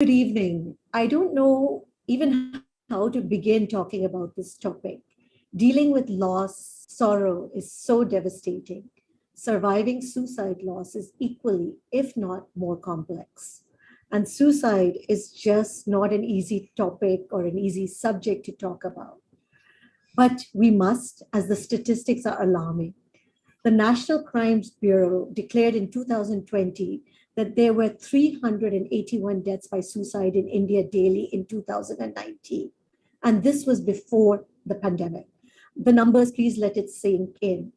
Good evening. I don't know even how to begin talking about this topic. Dealing with loss, sorrow is so devastating. Surviving suicide loss is equally, if not more complex. And suicide is just not an easy topic or an easy subject to talk about. But we must, as the statistics are alarming. The National Crimes Bureau declared in 2020 that there were 381 deaths by suicide in India daily in 2019. And this was before the pandemic. The numbers, please let it sink in.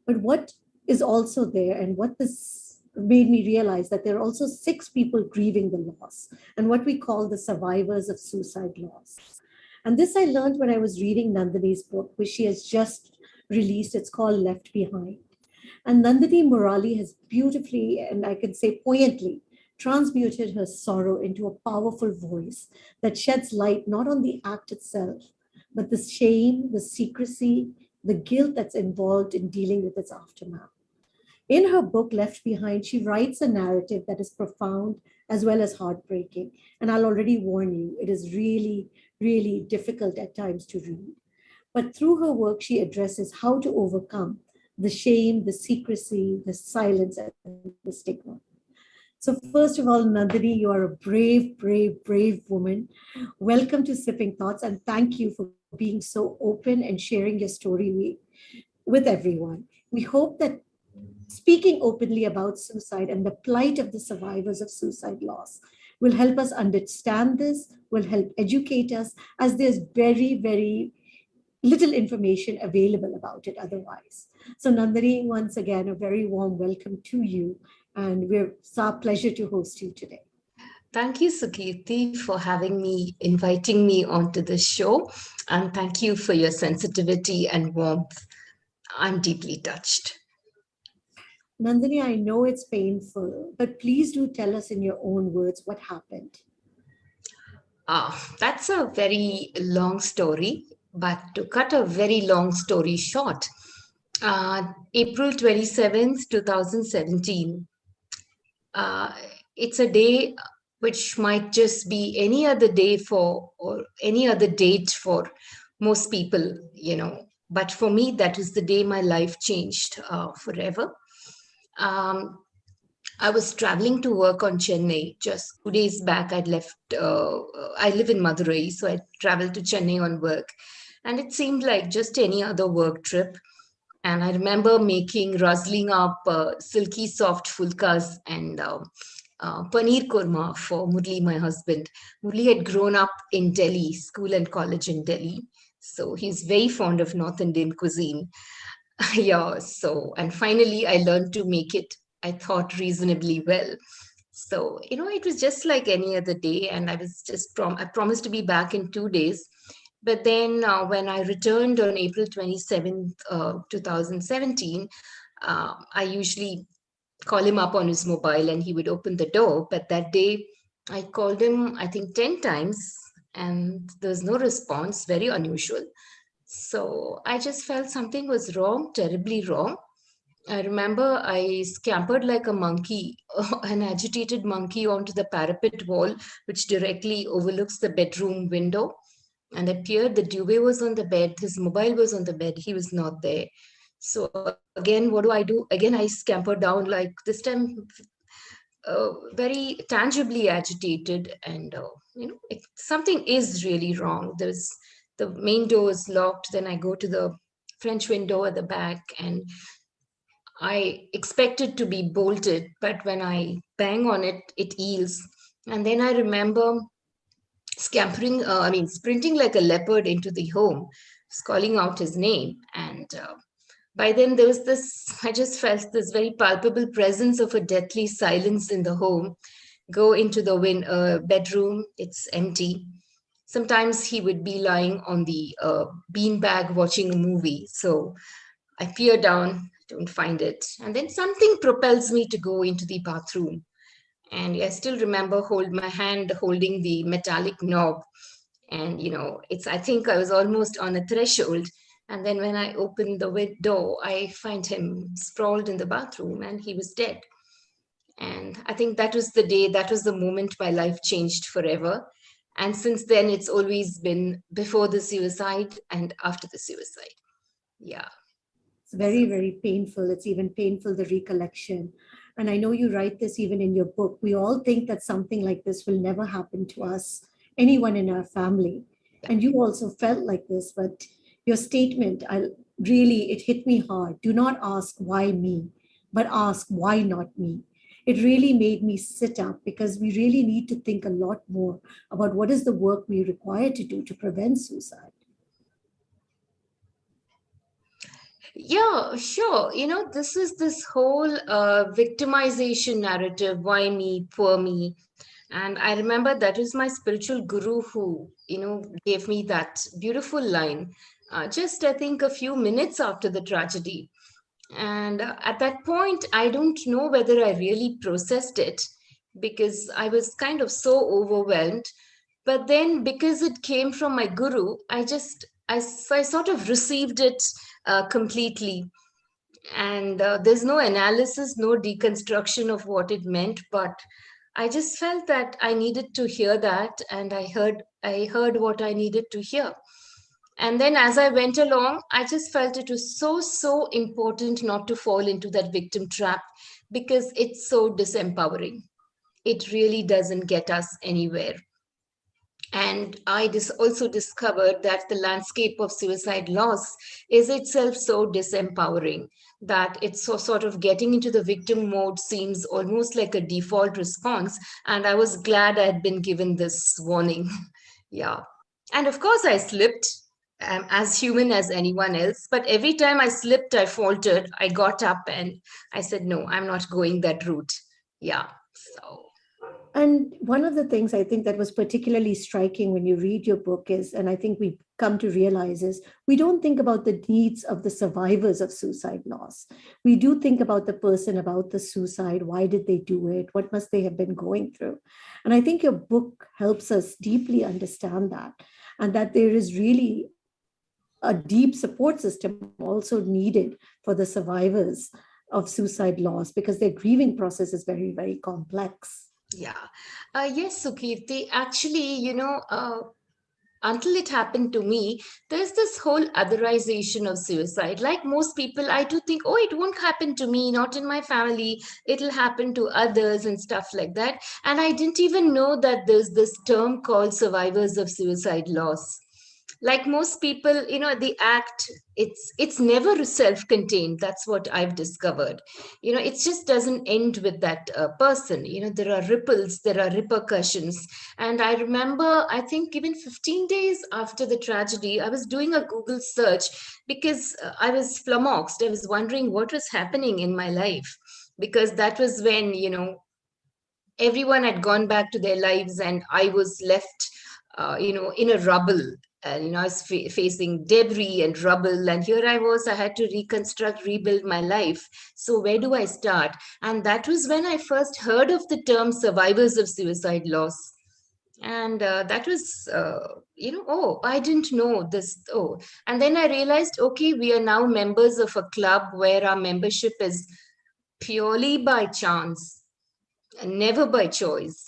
But what is also there, and what this made me realize, that there are also 6 people grieving the loss, and what we call the survivors of suicide loss. And this I learned when I was reading Nandini's book, which she has just released. It's called Left Behind. And Nandini Murali has beautifully, and I can say poignantly, transmuted her sorrow into a powerful voice that sheds light not on the act itself, but the shame, the secrecy, the guilt that's involved in dealing with its aftermath. In her book, Left Behind, she writes a narrative that is profound as well as heartbreaking. And I'll already warn you, it is really, really difficult at times to read. But through her work, she addresses how to overcome the shame, the secrecy, the silence, and the stigma. So, first of all, Nandini, you are a brave, brave, brave woman. Welcome to Sipping Thoughts, and thank you for being so open and sharing your story with everyone. We hope that speaking openly about suicide and the plight of the survivors of suicide loss will help us understand this, will help educate us, as there's very, very little information available about it otherwise. So, Nandini, once again, a very warm welcome to you, and it's our pleasure to host you today. Thank you, Sukirti, for inviting me onto the show. And thank you for your sensitivity and warmth. I'm deeply touched. Nandini, I know it's painful, but please do tell us in your own words what happened. That's a very long story, but to cut a very long story short, April 27th, 2017, uh, it's a day which might just be any other day or any other date for most people. But for me, that was the day my life changed forever. Um, I was traveling to work on Chennai. Just 2 days back, I'd left. I live in Madurai, so I traveled to Chennai on work. And it seemed like just any other work trip. And I remember rustling up silky soft fulkas and paneer korma for Murli, my husband. Murli had grown up in Delhi, school and college in Delhi. So he's very fond of North Indian cuisine. Yeah, so, and finally I learned to make it, I thought, reasonably well. So, it was just like any other day, and I promised to be back in 2 days. But then when I returned on April 27th, 2017, I usually call him up on his mobile and he would open the door. But that day I called him, I think, 10 times, and there was no response, very unusual. So I just felt something was wrong, terribly wrong. I remember I scampered like a monkey, an agitated monkey, onto the parapet wall, which directly overlooks the bedroom window. And appeared the duvet was on the bed, his mobile was on the bed, he was not there. So again, what do? Again, I scampered down, like this time very tangibly agitated, and something is really wrong. There's the main door is locked. Then I go to the French window at the back, and I expect it to be bolted, but when I bang on it, it yields. And then I remember sprinting like a leopard into the home, calling out his name. And by then, there was I just felt this very palpable presence of a deathly silence in the home. Go into the bedroom, it's empty. Sometimes he would be lying on the beanbag watching a movie. So I peer down, don't find it. And then something propels me to go into the bathroom. And I still remember my hand holding the metallic knob. And, I think I was almost on a threshold. And then when I opened the door, I find him sprawled in the bathroom and he was dead. And I think that was the day, that was the moment my life changed forever. And since then, it's always been before the suicide and after the suicide. Yeah. It's very, very painful. It's even painful, the recollection. And I know you write this even in your book. We all think that something like this will never happen to us, anyone in our family. And you also felt like this, but your statement, I really, it hit me hard. Do not ask why me, but ask why not me. It really made me sit up because we really need to think a lot more about what is the work we require to do to prevent suicide. Yeah, sure. This is this whole victimization narrative, why me, poor me. And I remember that is my spiritual guru who, gave me that beautiful line, just I think a few minutes after the tragedy. And at that point, I don't know whether I really processed it because I was kind of so overwhelmed. But then, because it came from my guru, I sort of received it completely. And there's no analysis, no deconstruction of what it meant, but I just felt that I needed to hear that, and I heard what I needed to hear. And then as I went along, I just felt it was so important not to fall into that victim trap because it's so disempowering. It really doesn't get us anywhere. And also discovered that the landscape of suicide loss is itself so disempowering that it's so sort of getting into the victim mode seems almost like a default response. And I was glad I had been given this warning. Yeah. And of course, I slipped. As human as anyone else, but every time I slipped, I faltered, I got up and I said, no, I'm not going that route. Yeah. So, And one of the things I think that was particularly striking when you read your book is, and I think we come to realize is, we don't think about the needs of the survivors of suicide loss. We do think about the person about the suicide. Why did they do it? What must they have been going through? And I think your book helps us deeply understand that, and that there is really a deep support system also needed for the survivors of suicide loss because their grieving process is very, very complex. yeah. Yes, Sukirti. Actually, until it happened to me, there's this whole otherization of suicide. Like most people, I do think, oh, it won't happen to me, not in my family, it'll happen to others and stuff like that. And I didn't even know that there's this term called survivors of suicide loss. Like most people, the act, it's never self-contained. That's what I've discovered. It just doesn't end with that person. There are ripples, there are repercussions. And I remember, I think even 15 days after the tragedy, I was doing a Google search because I was flummoxed. I was wondering what was happening in my life, because that was when, everyone had gone back to their lives and I was left, in a rubble. And, I was facing debris and rubble. And here I was, I had to reconstruct, rebuild my life. So where do I start? And that was when I first heard of the term survivors of suicide loss. And that was, oh, I didn't know this. Oh, and then I realized, okay, we are now members of a club where our membership is purely by chance, never by choice.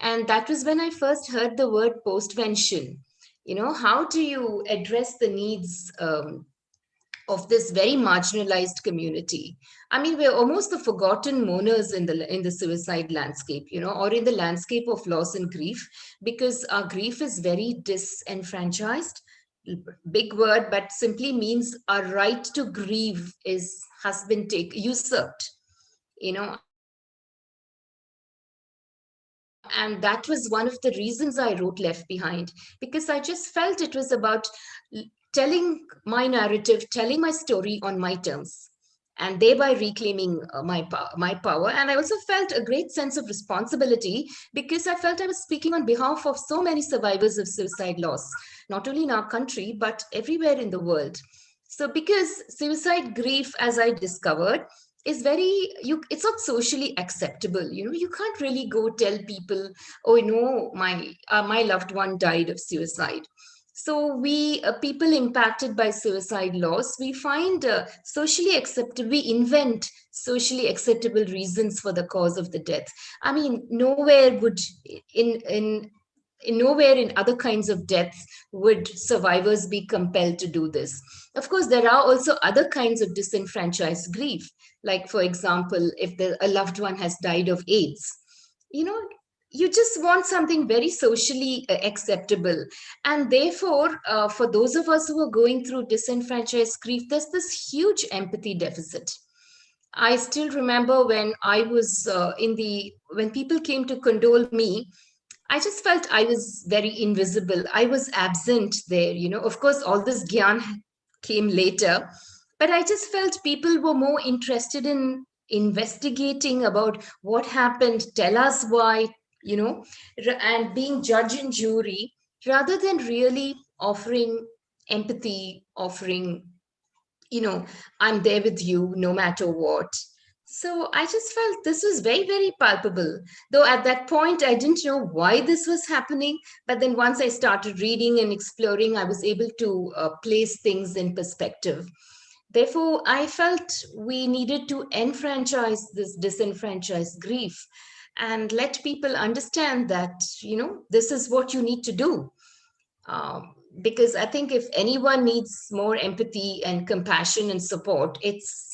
And that was when I first heard the word postvention. How do you address the needs of this very marginalized community? I mean, we're almost the forgotten mourners in the suicide landscape, or in the landscape of loss and grief, because our grief is very disenfranchised. Big word, but simply means our right to grieve has been usurped. And that was one of the reasons I wrote Left Behind, because I just felt it was about telling my narrative, telling my story on my terms, and thereby reclaiming my power. And I also felt a great sense of responsibility because I felt I was speaking on behalf of so many survivors of suicide loss, not only in our country, but everywhere in the world. So because suicide grief, as I discovered, is it's not socially acceptable. You can't really go tell people, oh no, my loved one died of suicide. So we people impacted by suicide loss, we find socially acceptable, we invent socially acceptable reasons for the cause of the death. I mean, nowhere would in nowhere in other kinds of deaths would survivors be compelled to do this. Of course, there are also other kinds of disenfranchised grief, like for example, if a loved one has died of AIDS, you know, you just want something very socially acceptable. And therefore, for those of us who are going through disenfranchised grief, there's this huge empathy deficit. I still remember when I was when people came to condole me, I just felt I was very invisible. I was absent there, you know. Of course, all this gyan came later, but I just felt people were more interested in investigating about what happened, tell us why, you know, and being judge and jury rather than really offering empathy, offering, you know, I'm there with you no matter what. So I just felt this was very, very palpable. Though at that point, I didn't know why this was happening. But then once I started reading and exploring, I was able to place things in perspective. Therefore, I felt we needed to enfranchise this disenfranchised grief and let people understand that, you know, this is what you need to do. Because I think if anyone needs more empathy and compassion and support, it's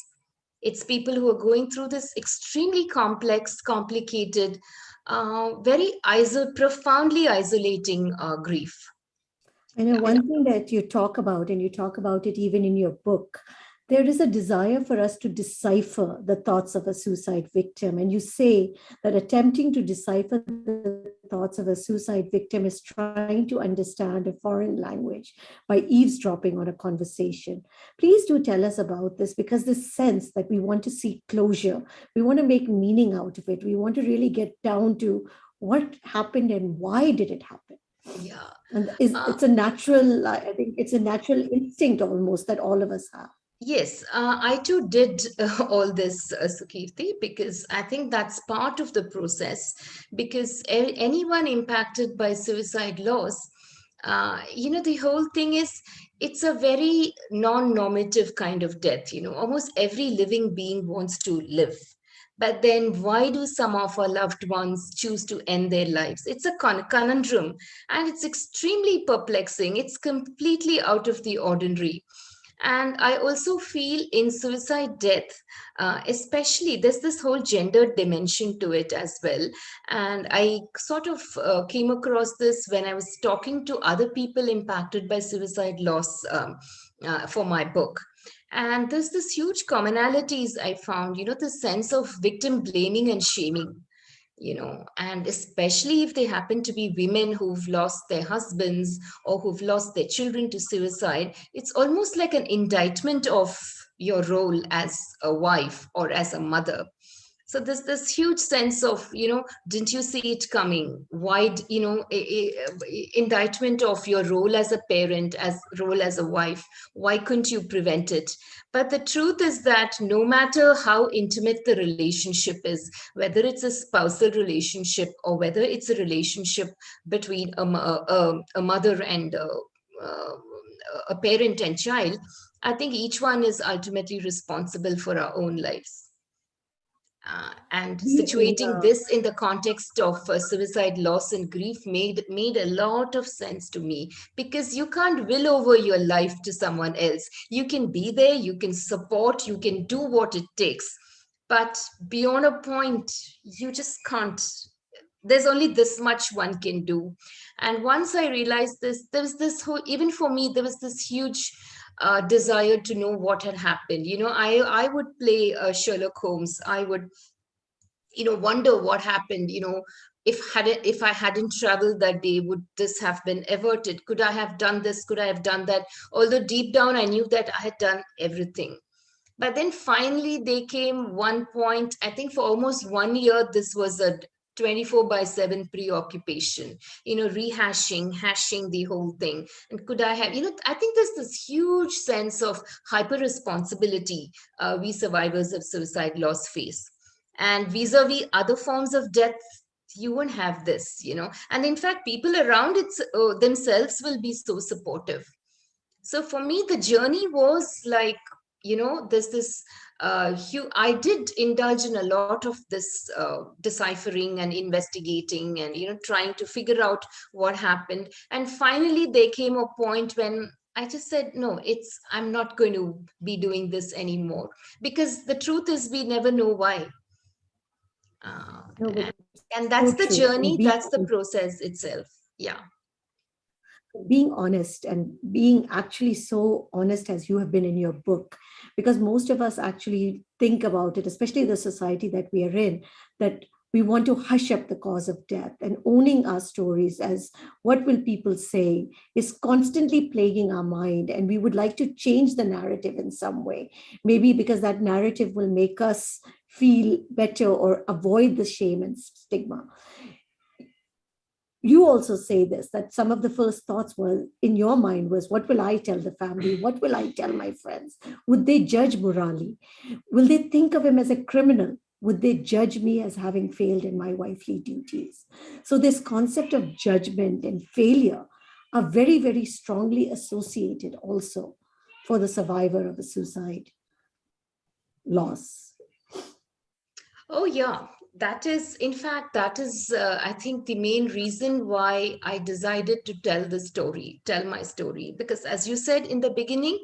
people who are going through this extremely complex, complicated, profoundly isolating grief. I know one thing that you talk about, and you talk about it even in your book, there is a desire for us to decipher the thoughts of a suicide victim. And you say that attempting to decipher the thoughts of a suicide victim is trying to understand a foreign language by eavesdropping on a conversation. Please do tell us about this, because this sense that we want to seek closure, we want to make meaning out of it, we want to really get down to what happened and why did it happen. Yeah. And Uh, it's a natural, I think it's a natural instinct almost that all of us have. Yes, I too did all this, Sukirti, because I think that's part of the process. Because anyone impacted by suicide loss, you know, the whole thing is it's a very non normative kind of death. You know, almost every living being wants to live. But then why do some of our loved ones choose to end their lives? It's a conundrum, and it's extremely perplexing. It's completely out of the ordinary. And I also feel in suicide death, especially, there's this whole gender dimension to it as well. And I sort of came across this when I was talking to other people impacted by suicide loss for my book. And there's this huge commonalities I found, you know, the sense of victim blaming and shaming, you know, and especially if they happen to be women who've lost their husbands or who've lost their children to suicide. It's almost like an indictment of your role as a wife or as a mother. So there's this huge sense of, you know, didn't you see it coming? You know, indictment of your role as a parent, as role as a wife. Why couldn't you prevent it? But the truth is that no matter how intimate the relationship is, whether it's a spousal relationship or whether it's a relationship between a mother and uh, a parent and child, I think each one is ultimately responsible for our own lives. And situating Yeah. this in the context of suicide loss and grief made a lot of sense to me, because you can't will over your life to someone else. You can be there, you can support, you can do what it takes, but beyond a point you just can't. There's only this much one can do. And once I realized this, there was this whole, even for me, there was this huge desire to know what had happened. You know, I would play Sherlock Holmes. I would, you know, wonder what happened. You know, if I hadn't traveled that day, would this have been averted? Could I have done this? Could I have done that? Although deep down I knew that I had done everything. But then finally they came one point, I think for almost 1 year, this was a 24 by 7 preoccupation, you know, hashing the whole thing. And could I have, you know, I think there's this huge sense of hyper responsibility we survivors of suicide loss face. And vis-a-vis other forms of death, you won't have this, and in fact people around themselves will be so supportive. So for me the journey was like, there's this I did indulge in a lot of this deciphering and investigating and trying to figure out what happened. And finally there came a point when I just said, no, I'm not going to be doing this anymore, because the truth is we never know why. uh, No, but and, it's and so that's the true. And journey, that's the process itself. Yeah. being honest and being actually so honest as you have been in your book, because most of us actually think about it, especially the society that we are in, that we want to hush up the cause of death, and owning our stories as what will people say is constantly plaguing our mind, and we would like to change the narrative in some way, maybe because that narrative will make us feel better or avoid the shame and stigma. You also say this, that some of the first thoughts were in your mind was, what will I tell the family, what will I tell my friends, would they judge Murali, will they think of him as a criminal, would they judge me as having failed in my wifely duties? So this concept of judgment and failure are very, very strongly associated also for the survivor of a suicide loss. Oh, yeah. That is, in fact, that is, I think, the main reason why I decided to tell my story. Because as you said in the beginning,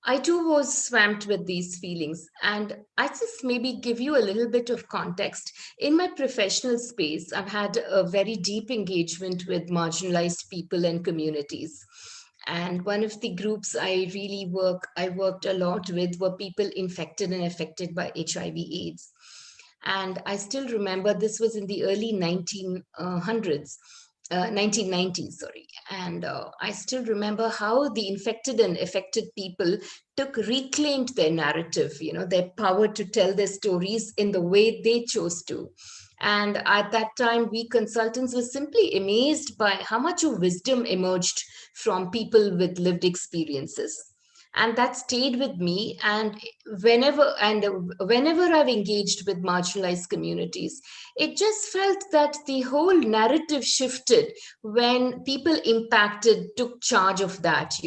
I too was swamped with these feelings. And I just maybe give you a little bit of context. In my professional space, I've had a very deep engagement with marginalized people and communities. And one of the groups I worked a lot with were people infected and affected by HIV/AIDS. And I still remember this was in the early 1900s, 1990s, sorry. And I still remember how the infected and affected people reclaimed their narrative, their power to tell their stories in the way they chose to. And at that time, we consultants were simply amazed by how much of wisdom emerged from people with lived experiences. And that stayed with me. And whenever I've engaged with marginalized communities, it just felt that the whole narrative shifted when people impacted took charge of that,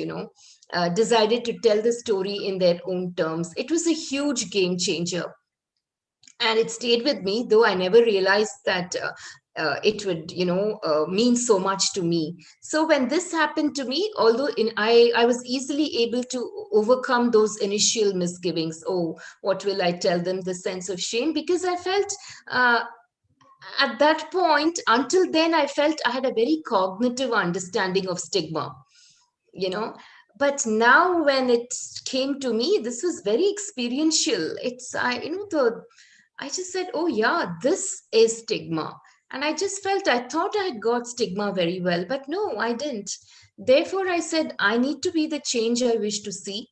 decided to tell the story in their own terms. It was a huge game changer, and it stayed with me, though I never realized that it would mean so much to me. So when this happened to me, although I was easily able to overcome those initial misgivings. Oh, what will I tell them? The sense of shame, because I felt uh, at that point, until then, I felt I had a very cognitive understanding of stigma, you know but now when it came to me, this was very experiential. It's I you know the I just said, oh, yeah, this is stigma. And I just felt, I thought I had got stigma very well, but no, I didn't. Therefore, I said, I need to be the change I wish to see.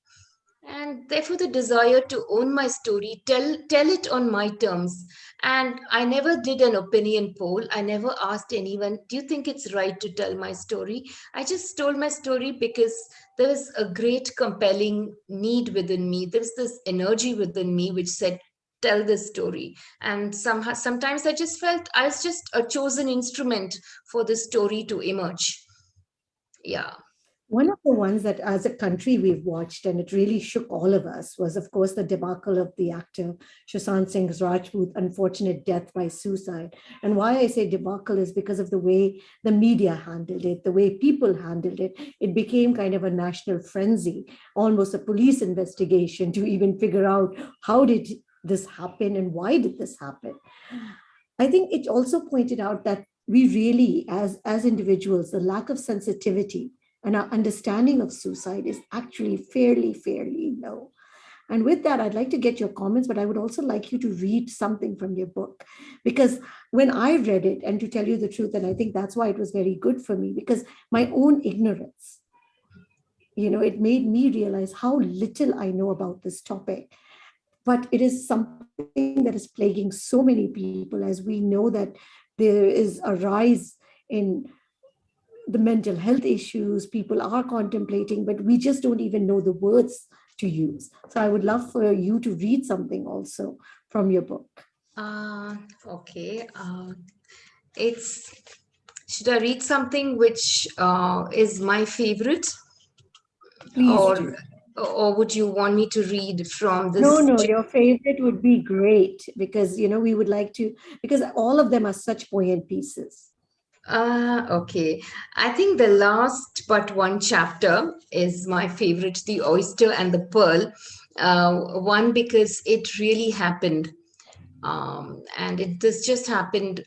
And therefore, the desire to own my story, tell it on my terms. And I never did an opinion poll. I never asked anyone, do you think it's right to tell my story? I just told my story because there was a great compelling need within me. There was this energy within me which said, tell this story. And sometimes I just felt I was just a chosen instrument for the story to emerge. Yeah. One of the ones that, as a country, we've watched, and it really shook all of us, was, of course, the debacle of the actor Sushant Singh Rajput, unfortunate death by suicide. And why I say debacle is because of the way the media handled it, the way people handled it. It became kind of a national frenzy, almost a police investigation to even figure out how did this happen and why did this happen. I think it also pointed out that we really, as individuals, the lack of sensitivity and our understanding of suicide is actually fairly low. And with that, I'd like to get your comments, but I would also like you to read something from your book. Because when I read it, and to tell you the truth, and I think that's why it was very good for me, because my own ignorance, it made me realize how little I know about this topic. But it is something that is plaguing so many people, as we know that there is a rise in the mental health issues people are contemplating, but we just don't even know the words to use. So I would love for you to read something also from your book. Uh, okay. It's Should I read something which is my favorite, Please or do. would you want me to read from No, this? no, your favorite would be great because, we would like to, because all of them are such poignant pieces. Okay. I think the last but one chapter is my favorite, The Oyster and the Pearl. One, because it really happened. And this just happened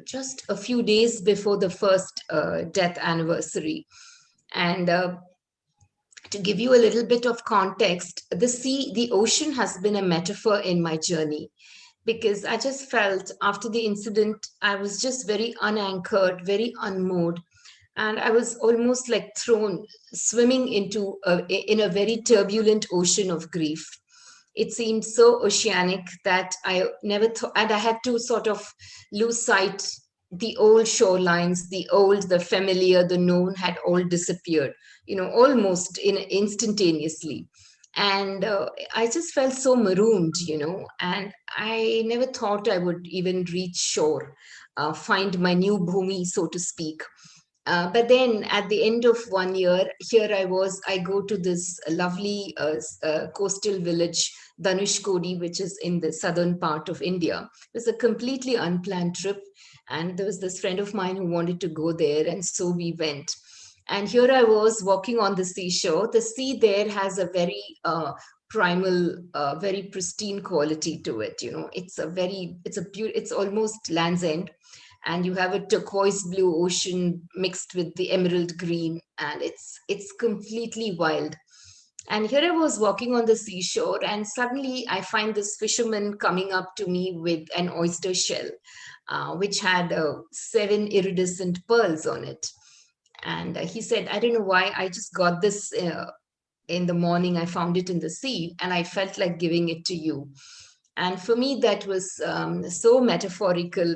just a few days before the first death anniversary. And to give you a little bit of context, the ocean has been a metaphor in my journey, because I just felt after the incident, I was just very unanchored, very unmoored. And I was almost like thrown swimming in a very turbulent ocean of grief. It seemed so oceanic that I never thought, and I had to sort of lose sight. The old shorelines, the familiar, the known had all disappeared, almost instantaneously. And I just felt so marooned, and I never thought I would even reach shore, find my new bhumi, so to speak. But then at the end of 1 year, I go to this lovely coastal village, Dhanushkodi, which is in the southern part of India. It was a completely unplanned trip. And there was this friend of mine who wanted to go there. And so we went. And here I was walking on the seashore. The sea there has a very primal, very pristine quality to it. It's almost Land's End, and you have a turquoise blue ocean mixed with the emerald green, and it's completely wild. And here I was walking on the seashore, and suddenly I find this fisherman coming up to me with an oyster shell, which had 7 iridescent pearls on it. And he said, I don't know why, I just got this in the morning. I found it in the sea, and I felt like giving it to you. And for me, that was so metaphorical,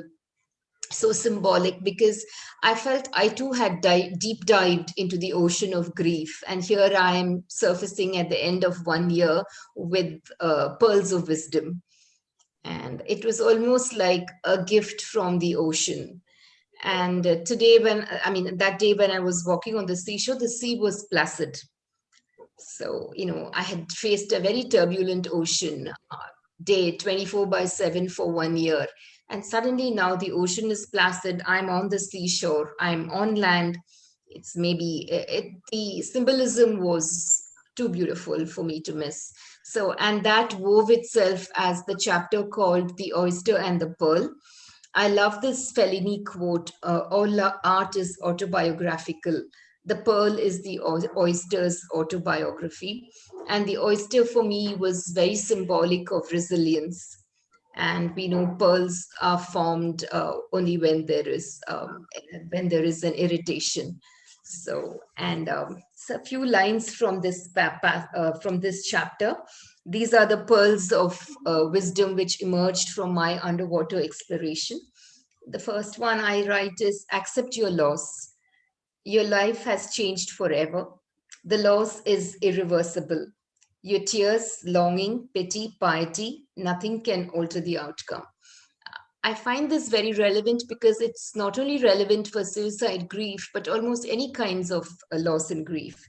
so symbolic, because I felt I too had deep dived into the ocean of grief. And here I am surfacing at the end of 1 year with pearls of wisdom. And it was almost like a gift from the ocean. And that day when I was walking on the seashore, the sea was placid. So, I had faced a very turbulent ocean day 24 by 7 for 1 year. And suddenly now the ocean is placid. I'm on the seashore, I'm on land. It's maybe the symbolism was too beautiful for me to miss. So, and that wove itself as the chapter called The Oyster and the Pearl. I love this Fellini quote, all art is autobiographical. The pearl is the oyster's autobiography. And the oyster for me was very symbolic of resilience. And we know pearls are formed only when there is an irritation. So, and so a few lines from from this chapter. These are the pearls of wisdom which emerged from my underwater exploration. The first one I write is, accept your loss. Your life has changed forever. The loss is irreversible. Your tears, longing, pity, piety, nothing can alter the outcome. I find this very relevant because it's not only relevant for suicide grief, but almost any kinds of loss and grief.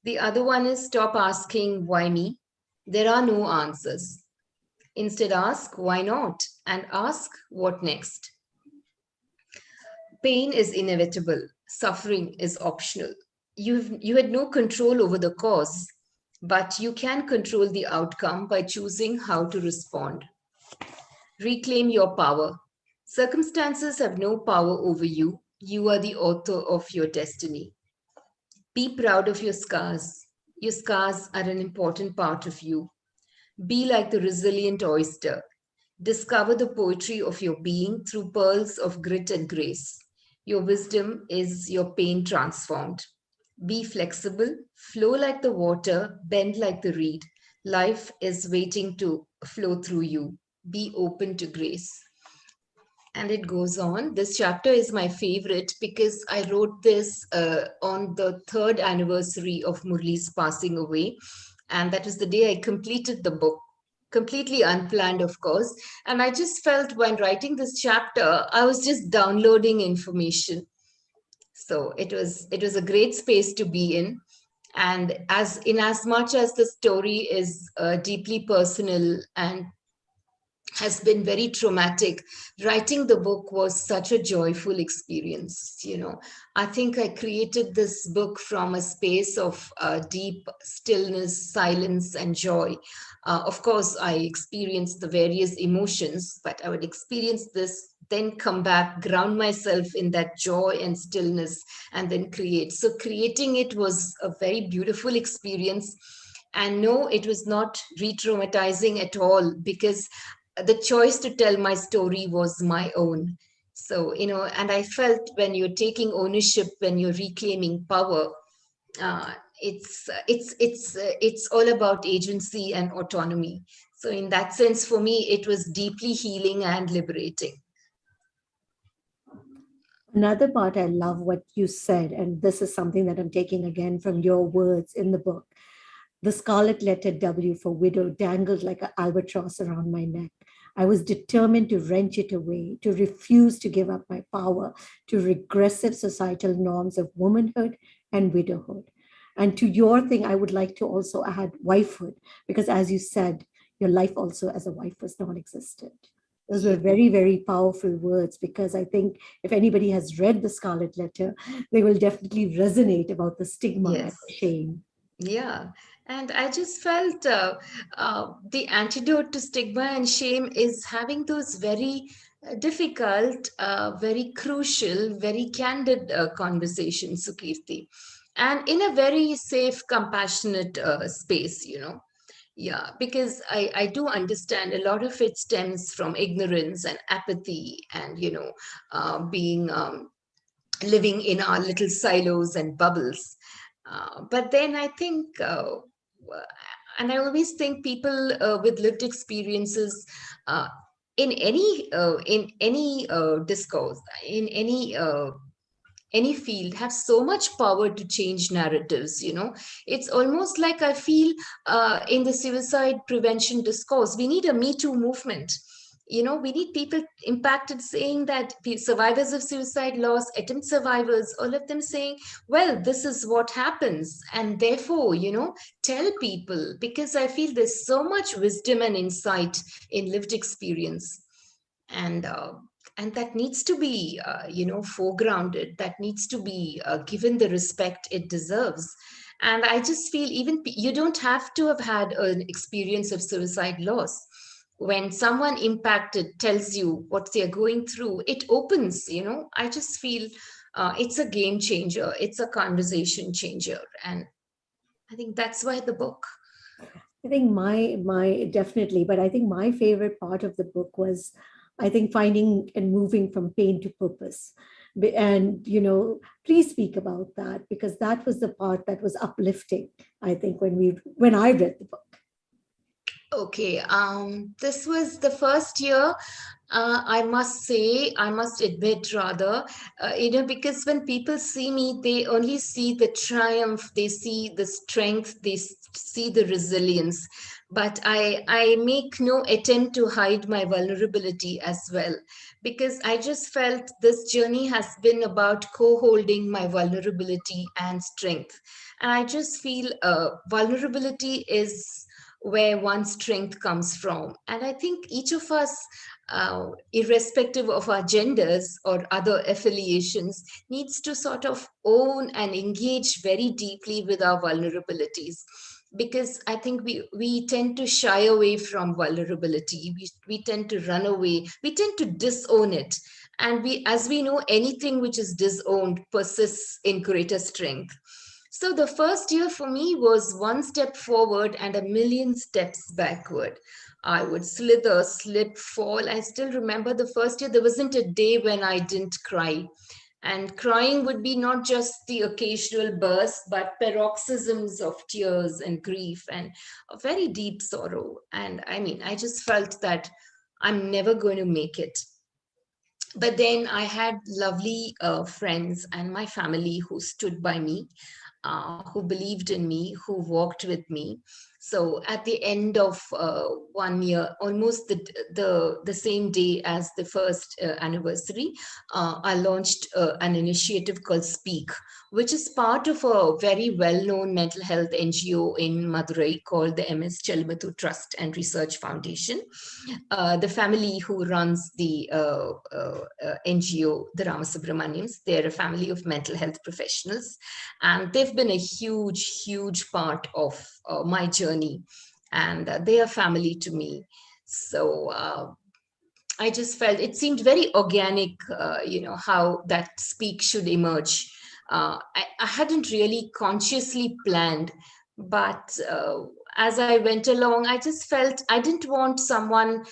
The other one is, stop asking, why me? There are no answers. Instead, ask, why not? And ask, what next? Pain is inevitable, suffering is optional. You had no control over the cause, but you can control the outcome by choosing how to respond. Reclaim your power. Circumstances have no power over you. You are the author of your destiny. Be proud of your scars. Your scars are an important part of you. Be like the resilient oyster. Discover the poetry of your being through pearls of grit and grace. Your wisdom is your pain transformed. Be flexible, flow like the water, bend like the reed. Life is waiting to flow through you. Be open to grace. And it goes on. This chapter is my favorite because I wrote this on the third anniversary of Murali's passing away. And that was the day I completed the book. completely unplanned, of course. And I just felt when writing this chapter, I was just downloading information. So it was a great space to be in. And as much as the story is deeply personal and has been very traumatic, writing the book was such a joyful experience. I think I created this book from a space of deep stillness, silence, and joy. Of course, I experienced the various emotions, but I would experience this, then come back, ground myself in that joy and stillness, and then create. So creating it was a very beautiful experience. And no, it was not re-traumatizing at all, because the choice to tell my story was my own. So, and I felt when you're taking ownership, when you're reclaiming power, it's all about agency and autonomy. So in that sense, for me, it was deeply healing and liberating. Another part I love what you said, and this is something that I'm taking again from your words in the book. The scarlet letter W for widow dangled like an albatross around my neck. I was determined to wrench it away, to refuse to give up my power to regressive societal norms of womanhood and widowhood. And to your thing, I would like to also add wifehood, because as you said, your life also as a wife was non existent. Those were Yeah. very, very powerful words, because I think if anybody has read the Scarlet Letter, they will definitely resonate about the stigma and Yes. shame. Yeah, and I just felt the antidote to stigma and shame is having those very difficult, very crucial, very candid conversations, Sukirti, and in a very safe, compassionate space. Yeah, because I do understand a lot of it stems from ignorance and apathy and, being living in our little silos and bubbles. But then I think, and I always think people with lived experiences uh, in any discourse, in any field, have so much power to change narratives. It's almost like I feel in the suicide prevention discourse we need a Me Too movement. We need people impacted saying that survivors of suicide loss, attempt survivors, all of them saying, well, this is what happens, and therefore, tell people, because I feel there's so much wisdom and insight in lived experience. And that needs to be foregrounded, that needs to be given the respect it deserves. And I just feel even you don't have to have had an experience of suicide loss. When someone impacted tells you what they're going through, it opens. I just feel it's a game changer, it's a conversation changer. And I think that's why the book. I think my definitely, but I think my favorite part of the book was, I think, finding and moving from pain to purpose. And please speak about that, because that was the part that was uplifting, I think, when I read the book. Okay, this was the first year. I must say, I must admit, rather, because when people see me, they only see the triumph, they see the strength, they see the resilience. But I make no attempt to hide my vulnerability as well, because I just felt this journey has been about co-holding my vulnerability and strength. And I just feel vulnerability is where one's strength comes from. And I think each of us, irrespective of our genders or other affiliations, needs to sort of own and engage very deeply with our vulnerabilities. Because I think we tend to shy away from vulnerability. We tend to run away. We tend to disown it. And as we know, anything which is disowned persists in greater strength. So the first year for me was one step forward and a million steps backward. I would slither, slip, fall. I still remember the first year, there wasn't a day when I didn't cry. And crying would be not just the occasional burst, but paroxysms of tears and grief and a very deep sorrow. And I mean, I just felt that I'm never going to make it. But then I had lovely friends and my family who stood by me, who believed in me, who walked with me. So at the end of 1 year, almost the same day as the first anniversary, I launched an initiative called Speak, which is part of a very well-known mental health NGO in Madurai called the MS Chelimathu Trust and Research Foundation. The family who runs the NGO, the Ramasubramanians, they're a family of mental health professionals, and they've been a huge part of my journey, and they are family to me. So I just felt it seemed very organic, how that Speak should emerge. I hadn't really consciously planned, but as I went along, I just felt I didn't want someone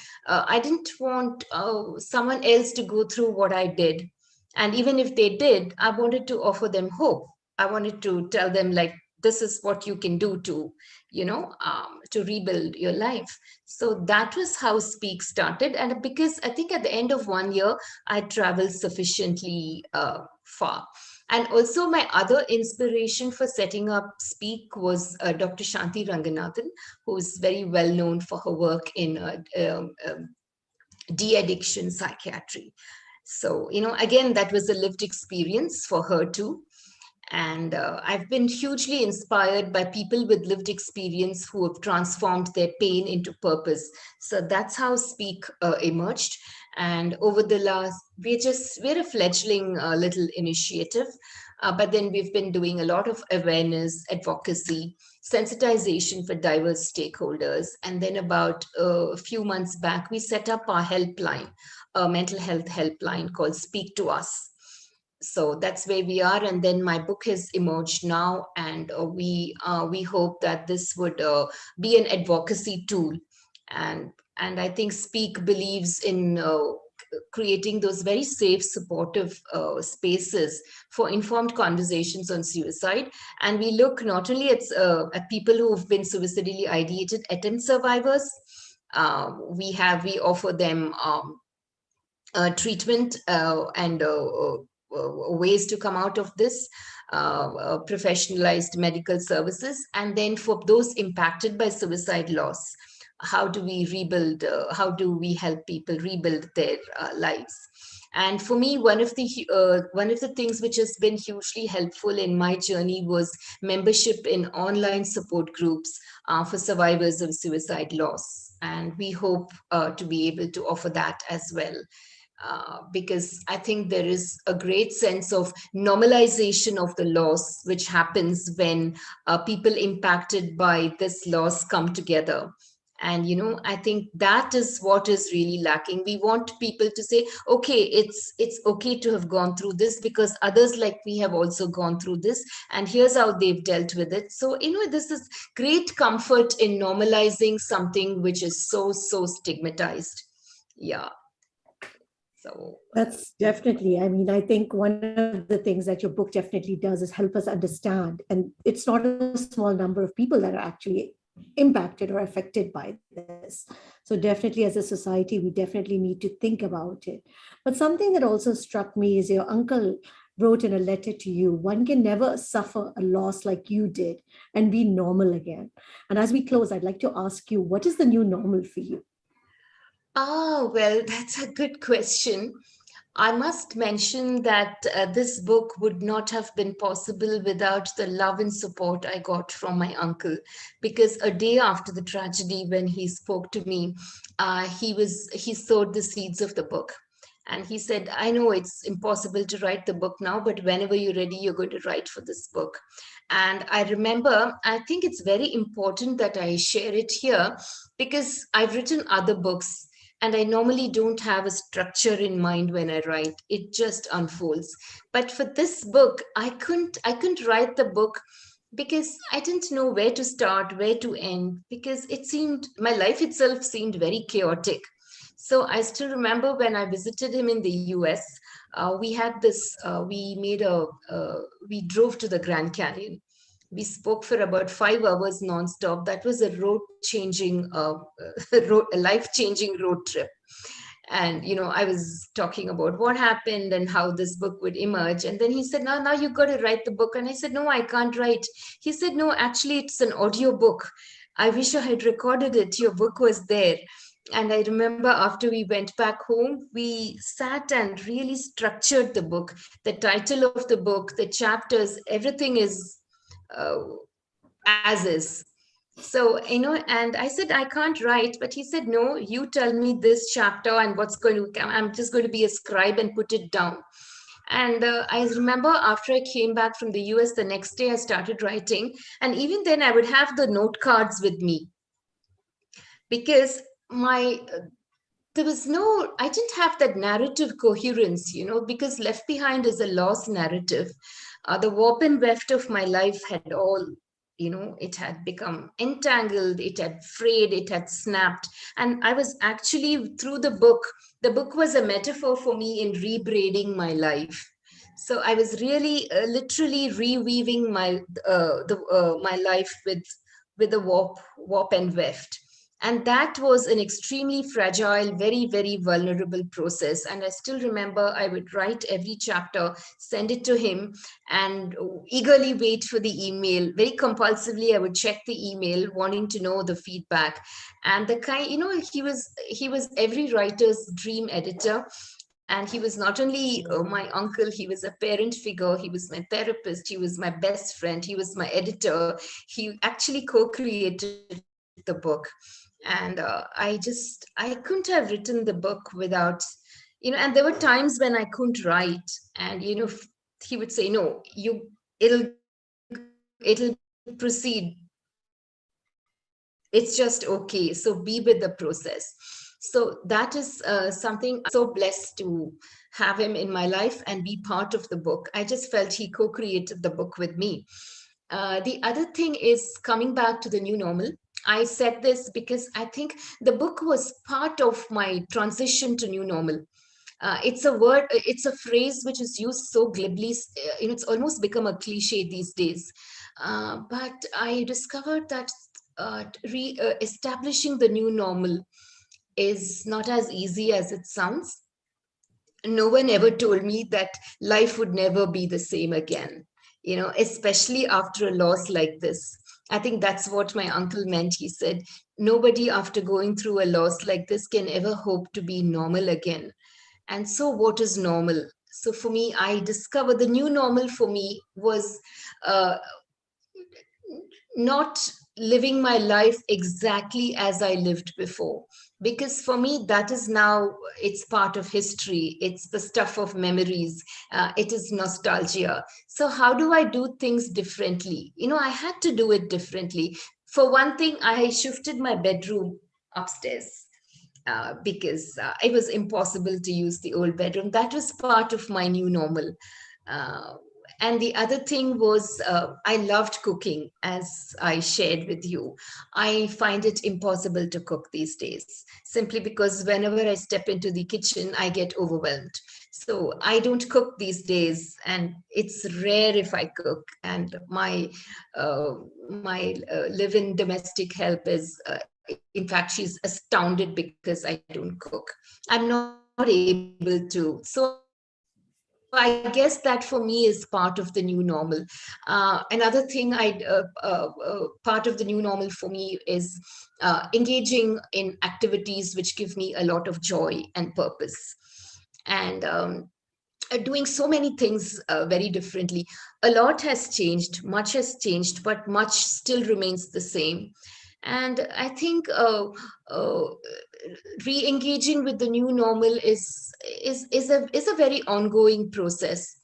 else to go through what I did. And even if they did, I wanted to offer them hope. I wanted to tell them, like, this is what you can do to rebuild your life. So that was how Speak started. And because I think at the end of 1 year, I traveled sufficiently far. And also, my other inspiration for setting up Speak was Dr. Shanti Ranganathan, who is very well known for her work in de-addiction psychiatry. So, again, that was a lived experience for her too. And I've been hugely inspired by people with lived experience who have transformed their pain into purpose. So that's how Speak emerged. And over the last, we're a fledgling little initiative, but then we've been doing a lot of awareness, advocacy, sensitization for diverse stakeholders. And then about a few months back, we set up our helpline, a mental health helpline called Speak to Us. So that's where we are. And then my book has emerged now, and we hope that this would be an advocacy tool. And I think Speak believes in creating those very safe, supportive spaces for informed conversations on suicide. And we look not only at people who have been suicidally ideated, attempt survivors. We offer them treatment and ways to come out of this, professionalized medical services. And then for those impacted by suicide loss, how do we rebuild, how do we help people rebuild their lives? And for me, one of the things which has been hugely helpful in my journey was membership in online support groups for survivors of suicide loss. And we hope to be able to offer that as well. Because I think there is a great sense of normalization of the loss, which happens when people impacted by this loss come together. And, I think that is what is really lacking. We want people to say, okay, it's okay to have gone through this because others like me have also gone through this, and here's how they've dealt with it. So, this is great comfort in normalizing something which is so stigmatized. Yeah. So That's definitely, I think one of the things that your book definitely does is help us understand. And it's not a small number of people that are actually impacted or affected by this. So definitely as a society, we definitely need to think about it. But something that also struck me is your uncle wrote in a letter to you, one can never suffer a loss like you did and be normal again. And as we close, I'd like to ask you, what is the new normal for you? well, that's a good question. I must mention that this book would not have been possible without the love and support I got from my uncle. Because a day after the tragedy, when he spoke to me, he sowed the seeds of the book. And he said, I know it's impossible to write the book now, but whenever you're ready, you're going to write for this book. And I remember, I think it's very important that I share it here because I've written other books and I normally don't have a structure in mind when I write. It just unfolds. But for this book, I couldn't write the book because I didn't know where to start, where to end, because my life itself seemed very chaotic. So I still remember when I visited him in the US, we had this, we drove to the Grand Canyon. We spoke for about 5 hours nonstop. That was a a life-changing road trip. And I was talking about what happened and how this book would emerge. And then he said, now you got to write the book. And I said, no, I can't write. He said, no, actually, it's an audio book. I wish I had recorded it. Your book was there. And I remember after we went back home, we sat and really structured the book. The title of the book, the chapters, everything is uh, as is. So, and I said, I can't write, but he said, no, you tell me this chapter and what's going to come. I'm just going to be a scribe and put it down. And I remember after I came back from the US, the next day I started writing. And even then, I would have the note cards with me because my there was no, I didn't have that narrative coherence, because Left Behind is a lost narrative. The warp and weft of my life had all, it had become entangled, it had frayed, it had snapped. And I was actually, through the book was a metaphor for me in rebraiding my life. So I was really literally reweaving my life with the warp and weft, and that was an extremely fragile, very, very vulnerable process. And I still remember I would write every chapter, send it to him, and eagerly wait for the email. Very compulsively, I would check the email, wanting to know the feedback. And the kind, he was every writer's dream editor. And he was not only my uncle, he was a parent figure, he was my therapist, he was my best friend, he was my editor. He actually co-created the book. And I couldn't have written the book without, and there were times when I couldn't write. And he would say, no, it'll proceed, it's just okay, so be with the process. So that is something I'm so blessed to have him in my life and be part of the book. I just felt he co-created the book with me. The other thing is coming back to the new normal. I said this because I think the book was part of my transition to new normal. It's a phrase which is used so glibly, it's almost become a cliche these days. But I discovered that establishing the new normal is not as easy as it sounds. No one ever told me that life would never be the same again, especially after a loss like this. I think that's what my uncle meant. He said, nobody after going through a loss like this can ever hope to be normal again. And so, what is normal? So, for me, I discovered the new normal for me was uh, not living my life exactly as I lived before. Because for me, that is now, it's part of history, it's the stuff of memories, it is nostalgia. So, how do I do things differently? I had to do it differently. For one thing, I shifted my bedroom upstairs because it was impossible to use the old bedroom. That was part of my new normal. Uh, and the other thing was, I loved cooking, as I shared with you. I find it impossible to cook these days, simply because whenever I step into the kitchen, I get overwhelmed. So I don't cook these days, and it's rare if I cook. And my live-in domestic help is, in fact, she's astounded because I don't cook. I'm not able to. So I guess that for me is part of the new normal. Another thing part of the new normal for me is engaging in activities which give me a lot of joy and purpose. And doing so many things very differently. A lot has changed, much has changed, but much still remains the same. And I think re-engaging with the new normal is a very ongoing process.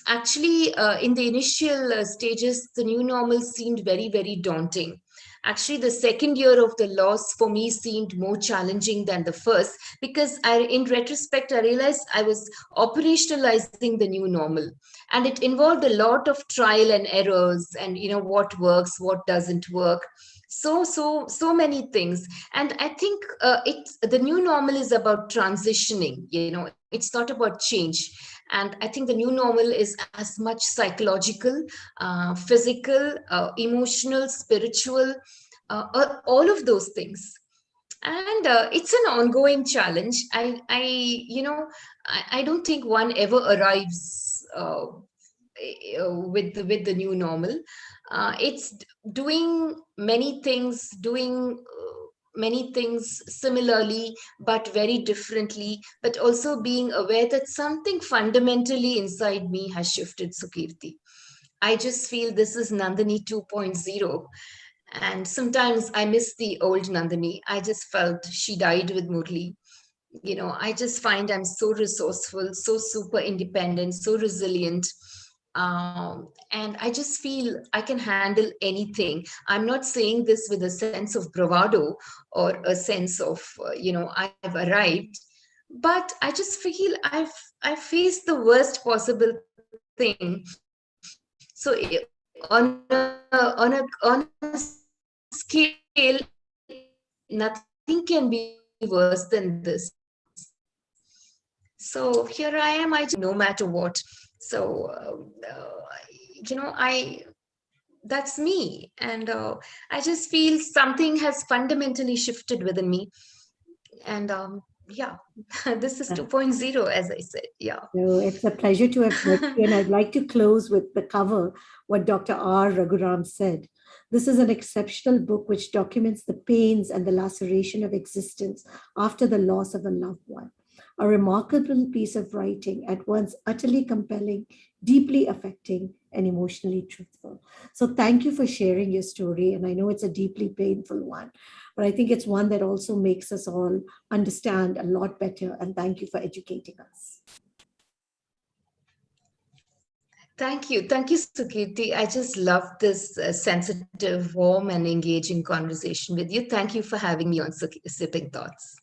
Actually, in the initial stages, the new normal seemed very, very daunting. Actually, the second year of the loss for me seemed more challenging than the first, because in retrospect, I realized I was operationalizing the new normal, and it involved a lot of trial and errors, and what works, what doesn't work, so many things. And I think the new normal is about transitioning. It's not about change. And I think the new normal is as much psychological, physical, emotional, spiritual, all of those things. And it's an ongoing challenge. I don't think one ever arrives with the new normal. It's doing many things, doing many things similarly but very differently, but also being aware that something fundamentally inside me has shifted, Sukirti. I just feel this is Nandini 2.0. And sometimes I miss the old Nandini. I just felt she died with Murli. I just find I'm so resourceful, so super independent, so resilient. And I just feel I can handle anything. I'm not saying this with a sense of bravado or a sense of, I've arrived, but I just feel I've faced the worst possible thing. So on a scale, nothing can be worse than this. So here I am, I just no matter what. So, that's me. And I just feel something has fundamentally shifted within me. And yeah, this is 2.0, as I said. Yeah. So it's a pleasure to have met you. And I'd like to close with the cover, what Dr. R. Raghuram said. This is an exceptional book which documents the pains and the laceration of existence after the loss of a loved one. A remarkable piece of writing, at once utterly compelling, deeply affecting, and emotionally truthful. So thank you for sharing your story. And I know it's a deeply painful one, but I think it's one that also makes us all understand a lot better. And thank you for educating us. Thank you, Sukirti. I just love this sensitive, warm, and engaging conversation with you. Thank you for having me on Sipping Thoughts.